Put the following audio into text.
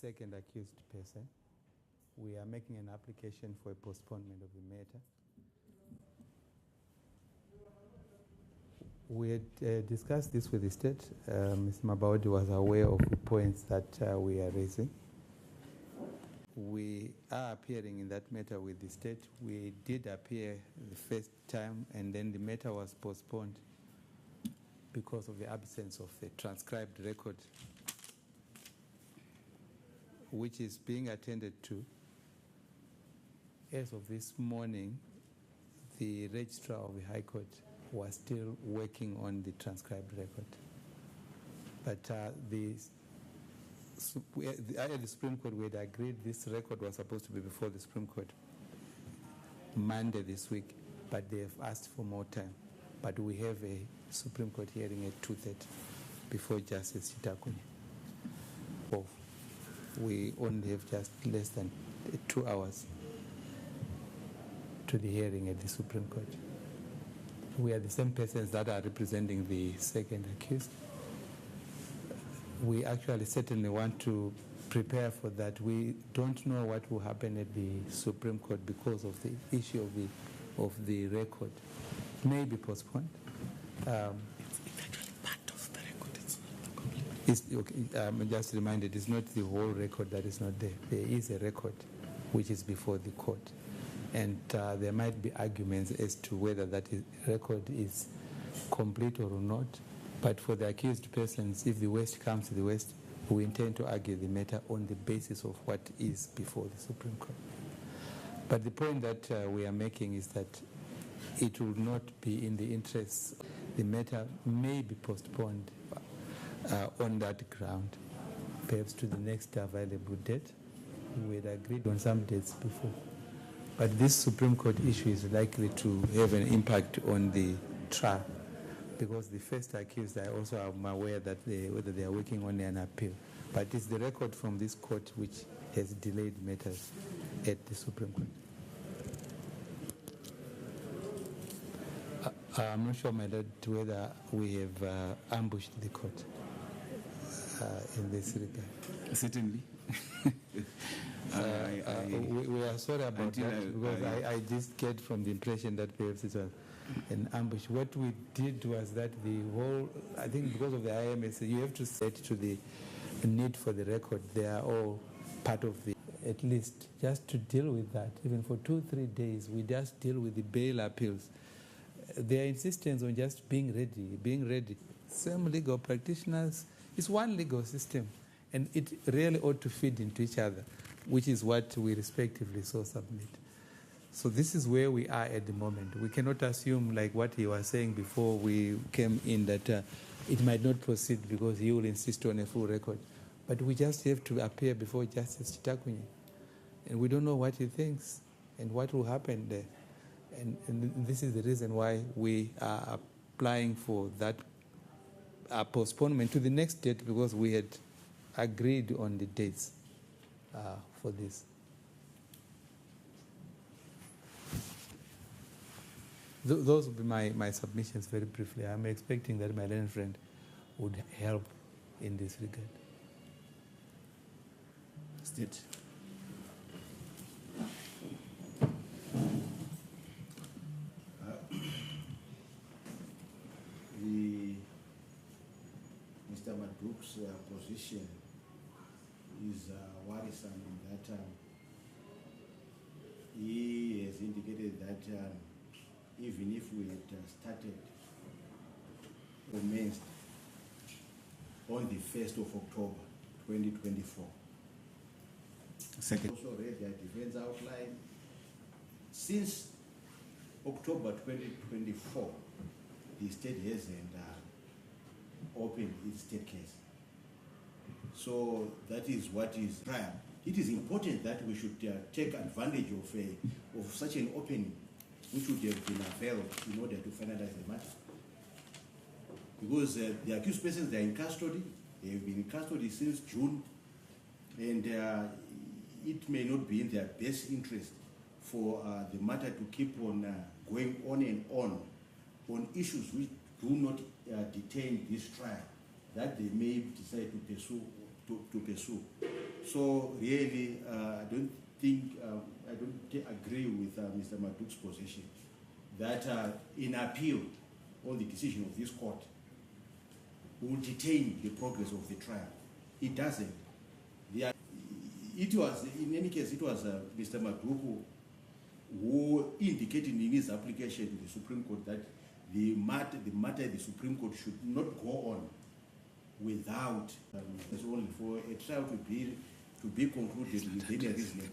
second accused person. We are making an application for a postponement of the matter. We had discussed this with the state. Ms. Mabaudi was aware of the points that we are raising. We are appearing in that matter with the state. We did appear the first time, and then the matter was postponed because of the absence of a transcribed record, which is being attended to. As of this morning, the registrar of the High Court was still working on the transcribed record. But the Supreme Court, we had agreed this record was supposed to be before the Supreme Court Monday this week, but they have asked for more time. But we have a Supreme Court hearing at 2:30 before Justice Chitakunye. We only have just less than 2 hours to the hearing at the Supreme Court. We are the same persons that are representing the second accused. We actually certainly want to prepare for that. We don't know what will happen at the Supreme Court because of the issue of the record. It may be postponed. It's actually part of the record. It's not complete. I'm just reminded, it's not the whole record that is not there. There is a record which is before the court. And there might be arguments as to whether that record is complete or not. But for the accused persons, if the West comes to the West, we intend to argue the matter on the basis of what is before the Supreme Court. But the point that we are making is that it will not be in the interests. The matter may be postponed on that ground, perhaps to the next available date. We had agreed on some dates before. But this Supreme Court issue is likely to have an impact on the trial, because the first accused, I also am aware that whether they are working on an appeal. But it's the record from this court which has delayed matters at the Supreme Court. I'm not sure, my lord, whether we have ambushed the court in this regard. Certainly. We are sorry about that, because I just get from the impression that perhaps it was an ambush. What we did was that the whole, I think because of the IMS, you have to set to the need for the record. They are all part of the, at least just to deal with that. Even for 2-3 days, we just deal with the bail appeals. Their insistence on just being ready. Same legal practitioners, it's one legal system, and it really ought to feed into each other, which is what we respectively so submit. So this is where we are at the moment. We cannot assume, like what he was saying before we came in, that it might not proceed because he will insist on a full record. But we just have to appear before Justice Chitakunye. And we don't know what he thinks and what will happen there. And this is the reason why we are applying for that postponement to the next date, because we had agreed on the dates for this. Those would be my submissions very briefly. I'm expecting that my learned friend would help in this regard. State. Mr. Maduk's position is worrisome in that he has indicated that even if we had started commenced on the 1st of October 2024, Second. also read their defense outline. Since October 2024, the state hasn't opened its state case. So that is what is prior. It is important that we should take advantage of such an opening, which would have been availed in order to finalize the matter. Because the accused persons, they are in custody. They have been in custody since June, and it may not be in their best interest for the matter to keep on going on and on issues which do not detain this trial, that they may decide to pursue. So really, I don't agree with Mr. Maduk's position that in appeal on the decision of this court will detain the progress of the trial. It doesn't. It was, in any case, it was Mr. Maduk who indicated in his application to the Supreme Court that the matter the Supreme Court should not go on without, it's only for a trial to be concluded within a reasonable